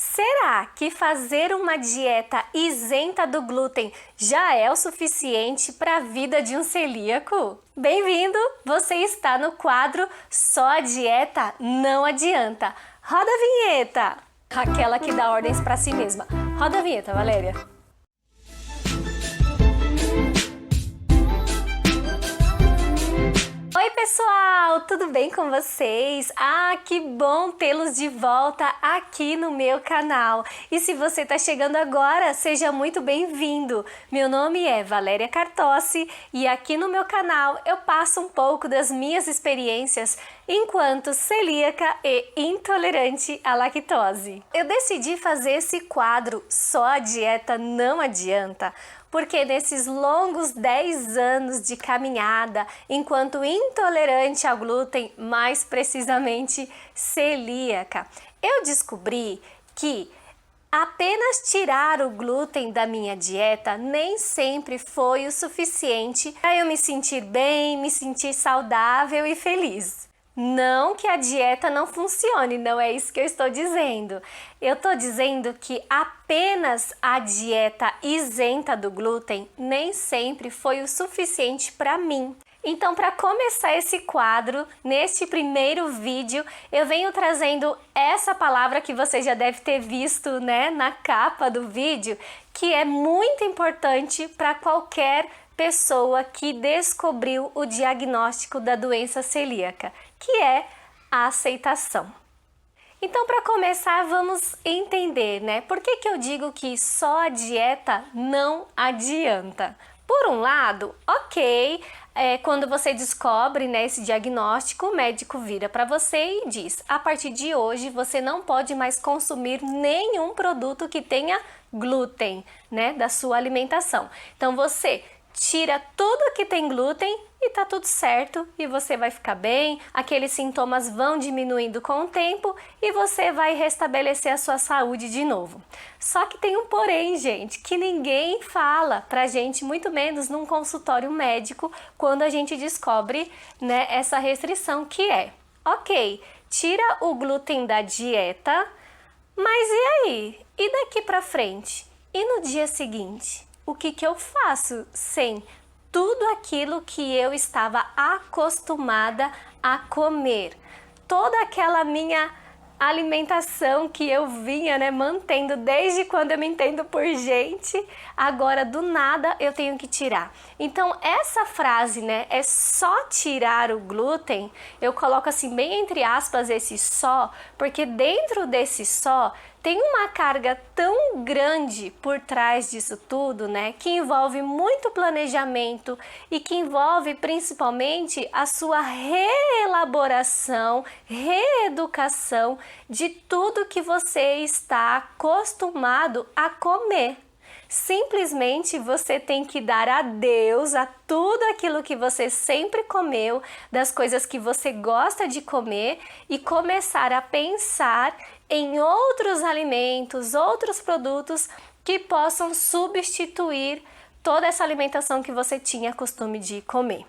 Será que fazer uma dieta isenta do glúten já é o suficiente para a vida de um celíaco? Bem-vindo! Você está no quadro Só a Dieta Não Adianta. Roda a vinheta! Aquela que dá ordens para si mesma. Roda a vinheta, Valéria. Oi pessoal, tudo bem com vocês? Que bom tê-los de volta aqui no meu canal. E se você está chegando agora, seja muito bem-vindo. Meu nome é Valéria Cartossi e aqui no meu canal eu passo um pouco das minhas experiências enquanto celíaca e intolerante à lactose. Eu decidi fazer esse quadro Só a Dieta Não Adianta, porque nesses longos 10 anos de caminhada, enquanto intolerante ao glúten, mais precisamente celíaca, eu descobri que apenas tirar o glúten da minha dieta nem sempre foi o suficiente para eu me sentir bem, me sentir saudável e feliz. Não que a dieta não funcione, não é isso que eu estou dizendo. Eu estou dizendo que apenas a dieta isenta do glúten nem sempre foi o suficiente para mim. Então, para começar esse quadro, neste primeiro vídeo, eu venho trazendo essa palavra que você já deve ter visto, né, na capa do vídeo, que é muito importante para qualquer pessoa que descobriu o diagnóstico da doença celíaca, que é a aceitação. Então, para começar, vamos entender, né? Por que eu digo que só a dieta não adianta? Por um lado, ok, quando você descobre, né, esse diagnóstico, o médico vira para você e diz: a partir de hoje você não pode mais consumir nenhum produto que tenha glúten, né, da sua alimentação. Então você tira tudo que tem glúten e tá tudo certo e você vai ficar bem, aqueles sintomas vão diminuindo com o tempo e você vai restabelecer a sua saúde de novo. Só que tem um porém, gente, que ninguém fala pra gente, muito menos num consultório médico, quando a gente descobre, né, essa restrição, que é: ok, tira o glúten da dieta, mas e aí? E daqui pra frente? E no dia seguinte? O que eu faço sem tudo aquilo que eu estava acostumada a comer? Toda aquela minha alimentação que eu vinha, né, mantendo desde quando eu me entendo por gente, agora do nada eu tenho que tirar. Então essa frase, né, é só tirar o glúten, eu coloco assim bem entre aspas esse só, porque dentro desse só tem uma carga tão grande por trás disso tudo, né, que envolve muito planejamento e que envolve principalmente a sua reelaboração, reeducação de tudo que você está acostumado a comer. Simplesmente você tem que dar adeus a tudo aquilo que você sempre comeu, das coisas que você gosta de comer, e começar a pensar em outros alimentos, outros produtos que possam substituir toda essa alimentação que você tinha costume de comer.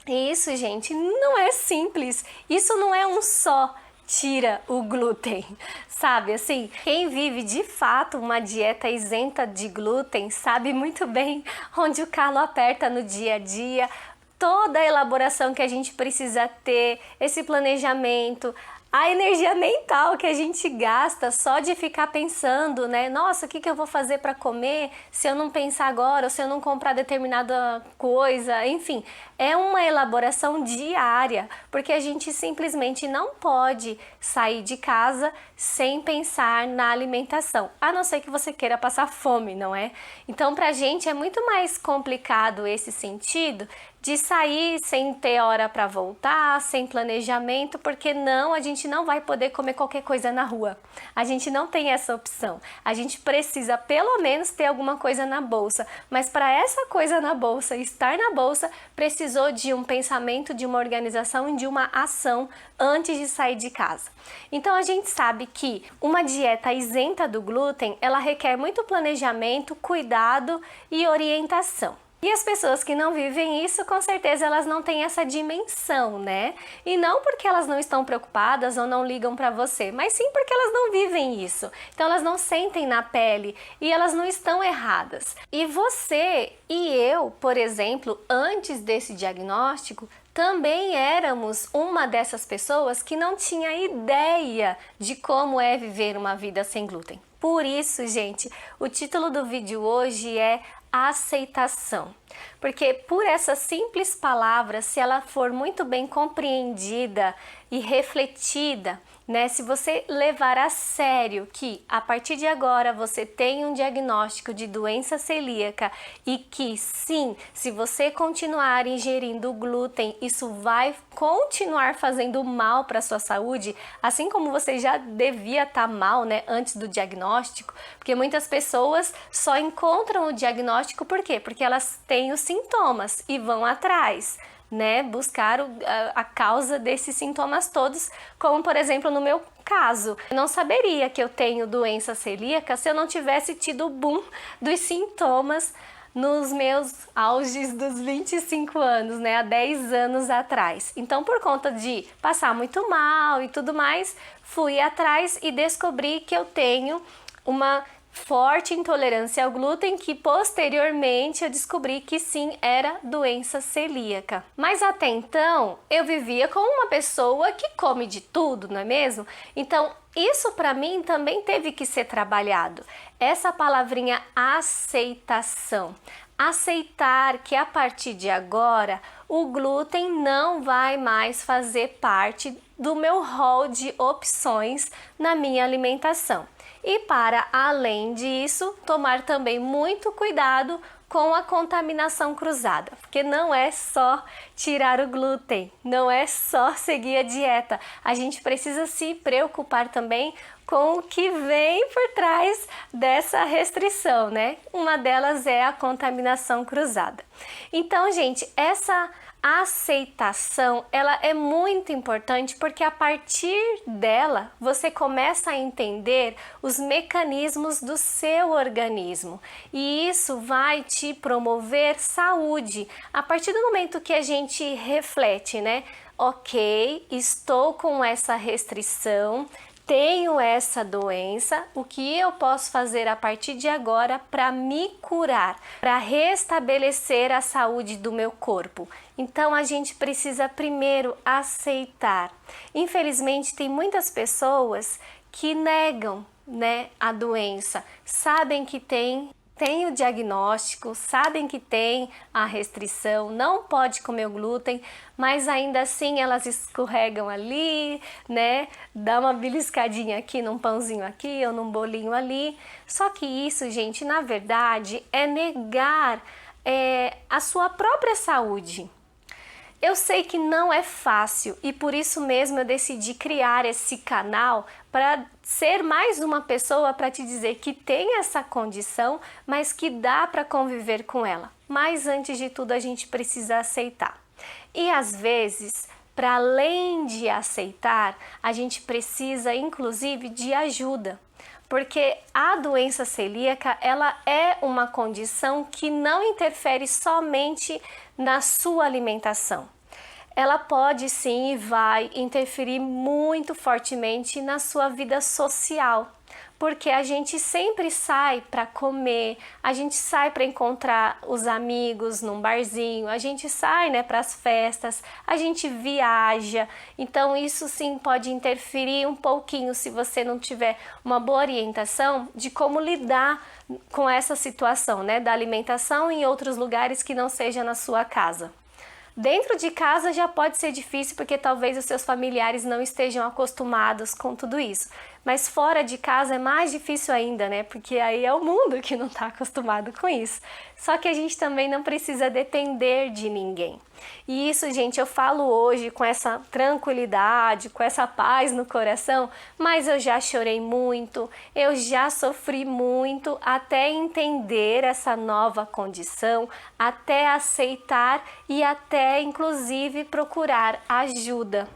E isso, gente, não é simples. Isso não é um só tira o glúten, sabe? Assim, quem vive de fato uma dieta isenta de glúten sabe muito bem onde o calo aperta no dia a dia, toda a elaboração que a gente precisa ter, esse planejamento, a energia mental que a gente gasta só de ficar pensando, né? Nossa, o que eu vou fazer para comer se eu não pensar agora, ou se eu não comprar determinada coisa, enfim. É uma elaboração diária, porque a gente simplesmente não pode sair de casa sem pensar na alimentação, a não ser que você queira passar fome, não é? Então, pra gente é muito mais complicado esse sentido de sair sem ter hora para voltar, sem planejamento, porque a gente não vai poder comer qualquer coisa na rua. A gente não tem essa opção. A gente precisa pelo menos ter alguma coisa na bolsa, mas para essa coisa na bolsa estar na bolsa, precisou de um pensamento, de uma organização e de uma ação antes de sair de casa. Então a gente sabe que uma dieta isenta do glúten, ela requer muito planejamento, cuidado e orientação. E as pessoas que não vivem isso, com certeza elas não têm essa dimensão, né? E não porque elas não estão preocupadas ou não ligam para você, mas sim porque elas não vivem isso. Então elas não sentem na pele e elas não estão erradas. E você e eu, por exemplo, antes desse diagnóstico, também éramos uma dessas pessoas que não tinha ideia de como é viver uma vida sem glúten. Por isso, gente, o título do vídeo hoje é aceitação. Porque por essa simples palavra, se ela for muito bem compreendida e refletida, né, se você levar a sério que a partir de agora você tem um diagnóstico de doença celíaca e que sim, se você continuar ingerindo glúten, isso vai continuar fazendo mal para a sua saúde, assim como você já devia estar mal, né, antes do diagnóstico, porque muitas pessoas só encontram o diagnóstico por quê? Porque elas têm os sintomas e vão atrás, né, buscar a causa desses sintomas todos, como por exemplo no meu caso. Eu não saberia que eu tenho doença celíaca se eu não tivesse tido o boom dos sintomas nos meus auges dos 25 anos, né, há 10 anos atrás. Então, por conta de passar muito mal e tudo mais, fui atrás e descobri que eu tenho uma forte intolerância ao glúten, que posteriormente eu descobri que sim, era doença celíaca. Mas até então eu vivia como uma pessoa que come de tudo, não é mesmo? Então isso para mim também teve que ser trabalhado. Essa palavrinha aceitação. Aceitar que a partir de agora o glúten não vai mais fazer parte do meu rol de opções na minha alimentação. E para além disso, tomar também muito cuidado com a contaminação cruzada, porque não é só tirar o glúten, não é só seguir a dieta, a gente precisa se preocupar também com o que vem por trás dessa restrição, né? Uma delas é a contaminação cruzada. Então, gente, essa aceitação, ela é muito importante porque a partir dela você começa a entender os mecanismos do seu organismo e isso vai te promover saúde. A partir do momento que a gente reflete, né? Ok, estou com essa restrição, tenho essa doença, o que eu posso fazer a partir de agora para me curar, para restabelecer a saúde do meu corpo? Então a gente precisa primeiro aceitar. Infelizmente tem muitas pessoas que negam, né, a doença, sabem que tem o diagnóstico, sabem que tem a restrição, não pode comer o glúten, mas ainda assim elas escorregam ali, né? Dá uma beliscadinha aqui num pãozinho aqui ou num bolinho ali. Só que isso, gente, na verdade é negar a sua própria saúde. Eu sei que não é fácil e por isso mesmo eu decidi criar esse canal para ser mais uma pessoa para te dizer que tem essa condição, mas que dá para conviver com ela. Mas antes de tudo a gente precisa aceitar. E às vezes, para além de aceitar, a gente precisa inclusive de ajuda. Porque a doença celíaca, ela é uma condição que não interfere somente na sua alimentação. Ela pode sim e vai interferir muito fortemente na sua vida social. Porque a gente sempre sai para comer, a gente sai para encontrar os amigos num barzinho, a gente sai, né, para as festas, a gente viaja. Então isso sim pode interferir um pouquinho se você não tiver uma boa orientação de como lidar com essa situação, né, da alimentação em outros lugares que não seja na sua casa. Dentro de casa já pode ser difícil porque talvez os seus familiares não estejam acostumados com tudo isso. Mas fora de casa é mais difícil ainda, né? Porque aí é o mundo que não está acostumado com isso. Só que a gente também não precisa depender de ninguém. E isso, gente, eu falo hoje com essa tranquilidade, com essa paz no coração, mas eu já chorei muito, eu já sofri muito até entender essa nova condição, até aceitar e até, inclusive, procurar ajuda.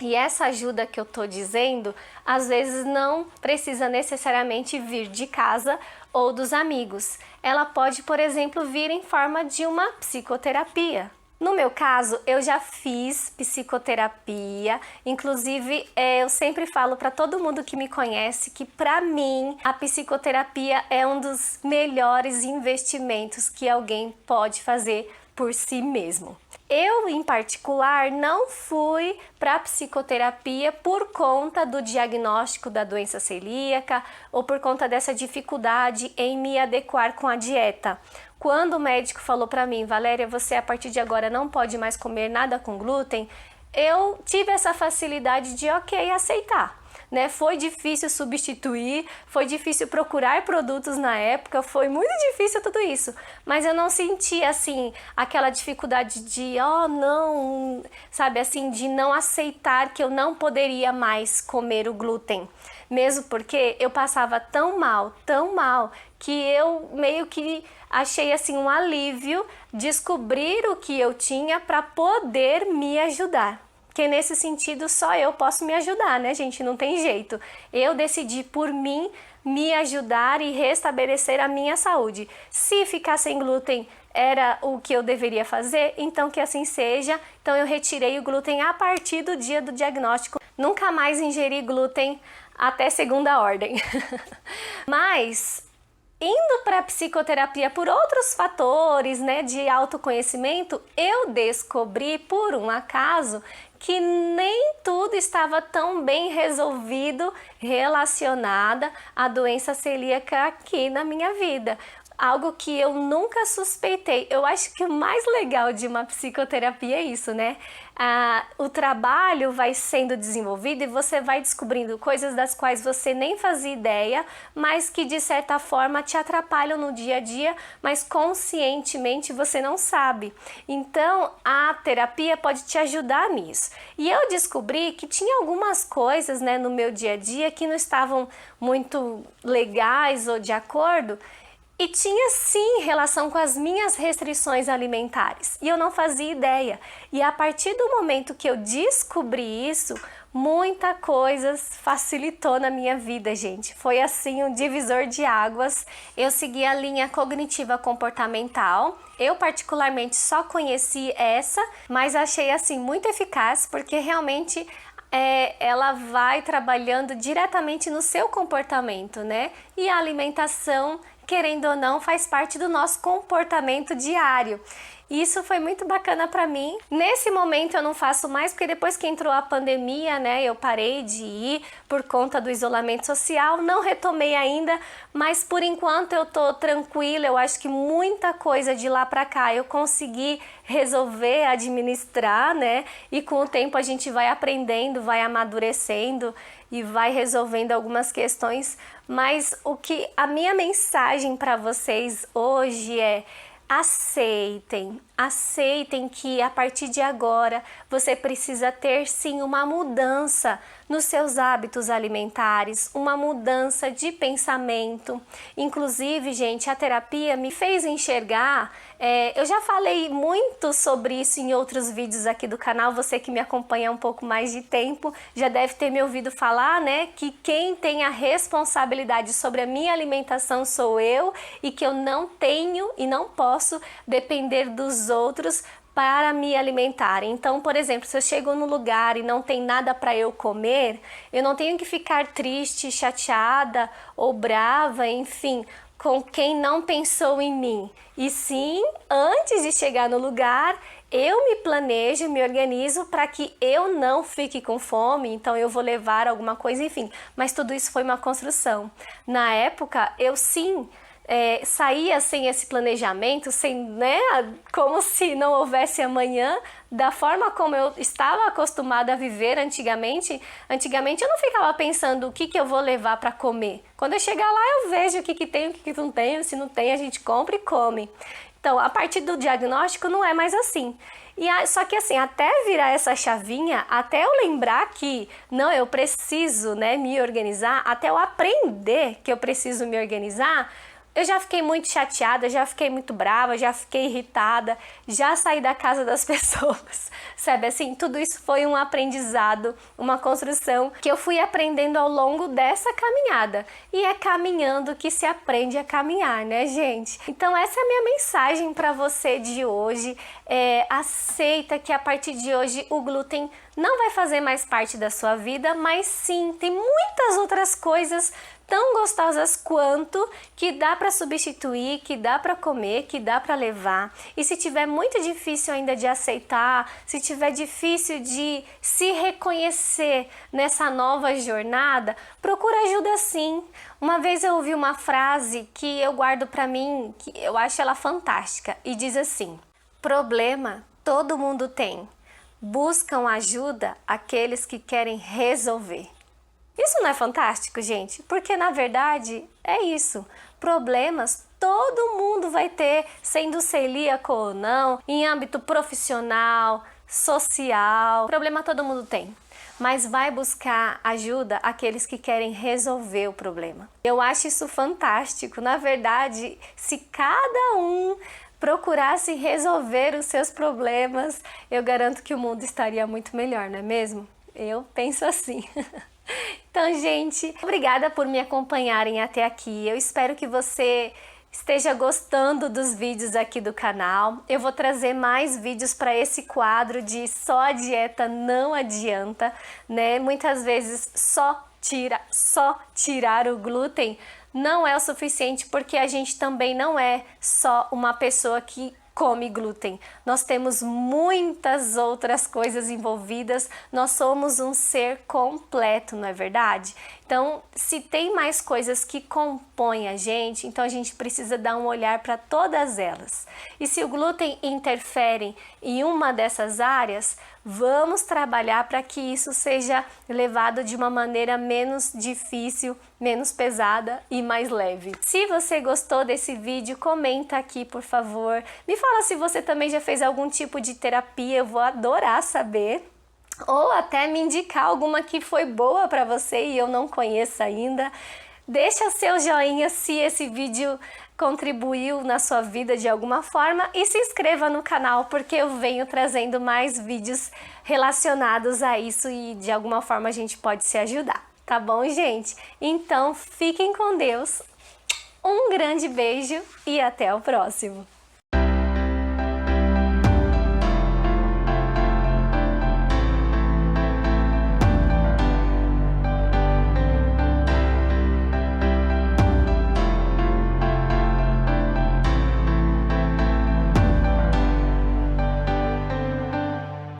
E essa ajuda que eu tô dizendo, às vezes não precisa necessariamente vir de casa ou dos amigos. Ela pode, por exemplo, vir em forma de uma psicoterapia. No meu caso, eu já fiz psicoterapia, inclusive eu sempre falo para todo mundo que me conhece que para mim a psicoterapia é um dos melhores investimentos que alguém pode fazer por si mesmo. Eu, em particular, não fui para psicoterapia por conta do diagnóstico da doença celíaca ou por conta dessa dificuldade em me adequar com a dieta. Quando o médico falou para mim, Valéria, você a partir de agora não pode mais comer nada com glúten, eu tive essa facilidade de aceitar. Né? Foi difícil substituir, foi difícil procurar produtos na época, foi muito difícil tudo isso, mas eu não senti assim aquela dificuldade de não, sabe, assim, de não aceitar que eu não poderia mais comer o glúten, mesmo porque eu passava tão mal, que eu meio que achei assim um alívio descobrir o que eu tinha para poder me ajudar. Porque nesse sentido só eu posso me ajudar, né, gente? Não tem jeito. Eu decidi por mim me ajudar e restabelecer a minha saúde. Se ficar sem glúten era o que eu deveria fazer, então que assim seja. Então eu retirei o glúten a partir do dia do diagnóstico. Nunca mais ingeri glúten até segunda ordem. Mas indo para a psicoterapia por outros fatores, né, de autoconhecimento, eu descobri por um acaso que nem tudo estava tão bem resolvido relacionada à doença celíaca aqui na minha vida. Algo que eu nunca suspeitei. Eu acho que o mais legal de uma psicoterapia é isso, né? O trabalho vai sendo desenvolvido e você vai descobrindo coisas das quais você nem fazia ideia, mas que de certa forma te atrapalham no dia a dia, mas conscientemente você não sabe. Então a terapia pode te ajudar nisso. E eu descobri que tinha algumas coisas, né, no meu dia a dia que não estavam muito legais ou de acordo. E tinha sim relação com as minhas restrições alimentares e eu não fazia ideia. E a partir do momento que eu descobri isso, muita coisa facilitou na minha vida, gente. Foi assim um divisor de águas. Eu segui a linha cognitiva comportamental. Eu particularmente só conheci essa, mas achei assim muito eficaz porque realmente ela vai trabalhando diretamente no seu comportamento, né? E a alimentação, querendo ou não, faz parte do nosso comportamento diário. Isso foi muito bacana para mim. Nesse momento eu não faço mais, porque depois que entrou a pandemia, né, eu parei de ir por conta do isolamento social, não retomei ainda, mas por enquanto eu tô tranquila. Eu acho que muita coisa de lá para cá eu consegui resolver, administrar, né, e com o tempo a gente vai aprendendo, vai amadurecendo e vai resolvendo algumas questões, mas a minha mensagem para vocês hoje é: aceitem que a partir de agora você precisa ter sim uma mudança nos seus hábitos alimentares, uma mudança de pensamento. Inclusive, gente, a terapia me fez enxergar, eu já falei muito sobre isso em outros vídeos aqui do canal, você que me acompanha há um pouco mais de tempo já deve ter me ouvido falar, né, que quem tem a responsabilidade sobre a minha alimentação sou eu e que eu não tenho e não posso depender dos outros para me alimentar. Então, por exemplo, se eu chego no lugar e não tem nada para eu comer, eu não tenho que ficar triste, chateada ou brava, enfim, com quem não pensou em mim. E sim, antes de chegar no lugar, eu me planejo, me organizo para que eu não fique com fome, então eu vou levar alguma coisa, enfim. Mas tudo isso foi uma construção. Na época, eu sim saía sem esse planejamento, sem, né, como se não houvesse amanhã, da forma como eu estava acostumada a viver antigamente. Antigamente eu não ficava pensando o que eu vou levar para comer. Quando eu chegar lá eu vejo o que tem, o que não tem, se não tem a gente compra e come. Então, a partir do diagnóstico não é mais assim. Só que assim, até virar essa chavinha, até eu lembrar que não, eu preciso, né, me organizar, até eu aprender que eu preciso me organizar, Eu já fiquei muito chateada, já fiquei muito brava, já fiquei irritada, já saí da casa das pessoas, sabe assim? Tudo isso foi um aprendizado, uma construção que eu fui aprendendo ao longo dessa caminhada. E é caminhando que se aprende a caminhar, né, gente? Então essa é a minha mensagem para você de hoje. Aceita que a partir de hoje o glúten não vai fazer mais parte da sua vida, mas sim, tem muitas outras coisas tão gostosas quanto, que dá para substituir, que dá para comer, que dá para levar. E se tiver muito difícil ainda de aceitar, se tiver difícil de se reconhecer nessa nova jornada, procura ajuda sim. Uma vez eu ouvi uma frase que eu guardo para mim, que eu acho ela fantástica, e diz assim: problema todo mundo tem. Buscam ajuda aqueles que querem resolver. Isso não é fantástico, gente? Porque na verdade é isso. Problemas todo mundo vai ter, sendo celíaco ou não, em âmbito profissional, social. Problema todo mundo tem. Mas vai buscar ajuda aqueles que querem resolver o problema. Eu acho isso fantástico. Na verdade, se cada um procurasse resolver os seus problemas, eu garanto que o mundo estaria muito melhor, não é mesmo? Eu penso assim. Então, gente, obrigada por me acompanharem até aqui. Eu espero que você esteja gostando dos vídeos aqui do canal. Eu vou trazer mais vídeos para esse quadro de só a dieta não adianta, né? Muitas vezes só tirar o glúten não é o suficiente, porque a gente também não é só uma pessoa que come glúten. Nós temos muitas outras coisas envolvidas, nós somos um ser completo, não é verdade? Então, se tem mais coisas que compõem a gente, então a gente precisa dar um olhar para todas elas. E se o glúten interfere em uma dessas áreas, vamos trabalhar para que isso seja levado de uma maneira menos difícil, menos pesada e mais leve. Se você gostou desse vídeo, comenta aqui, por favor. Me fala se você também já fez algum tipo de terapia, eu vou adorar saber. Ou até me indicar alguma que foi boa para você e eu não conheço ainda. Deixa seu joinha se esse vídeo contribuiu na sua vida de alguma forma e se inscreva no canal, porque eu venho trazendo mais vídeos relacionados a isso e de alguma forma a gente pode se ajudar, tá bom, gente? Então fiquem com Deus, um grande beijo e até o próximo!